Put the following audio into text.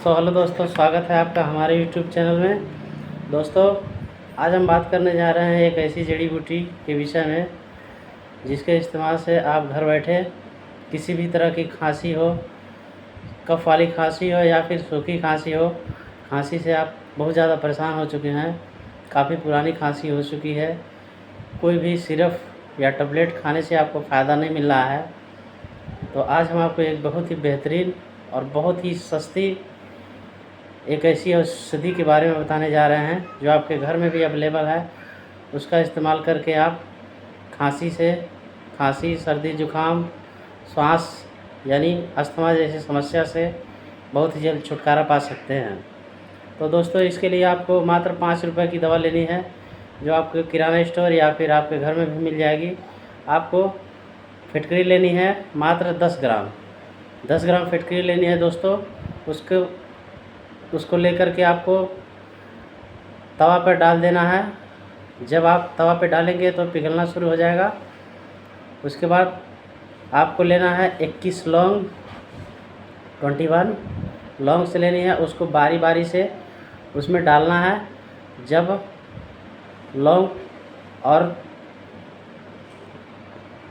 Hello दोस्तों, स्वागत है आपका हमारे यूट्यूब चैनल में। दोस्तों, आज हम बात करने जा रहे हैं एक ऐसी जड़ी बूटी के विषय में जिसके इस्तेमाल से आप घर बैठे किसी भी तरह की खांसी हो, कफ वाली खांसी हो या फिर सूखी खांसी हो, खांसी से आप बहुत ज़्यादा परेशान हो चुके हैं, काफ़ी पुरानी खांसी हो चुकी है, कोई भी सिरप या टैबलेट खाने से आपको फ़ायदा नहीं मिल रहा है, तो आज हम आपको एक बहुत ही बेहतरीन और बहुत ही सस्ती एक ऐसी औषधि के बारे में बताने जा रहे हैं जो आपके घर में भी अवेलेबल है। उसका इस्तेमाल करके आप खांसी, सर्दी, जुकाम, श्वास यानी अस्थमा जैसी समस्या से बहुत ही जल्द छुटकारा पा सकते हैं। तो दोस्तों, इसके लिए आपको मात्र 5 रुपये की दवा लेनी है जो आपके किराना स्टोर या फिर आपके घर में भी मिल जाएगी। आपको फिटकरी लेनी है मात्र 10 ग्राम फिटकरी लेनी है दोस्तों। उसको लेकर के आपको तवा पर डाल देना है। जब आप तवा पे डालेंगे तो पिघलना शुरू हो जाएगा। उसके बाद आपको लेना है 21 लौंग, 21 लौंग से लेनी है। उसको बारी बारी से उसमें डालना है। जब लौंग और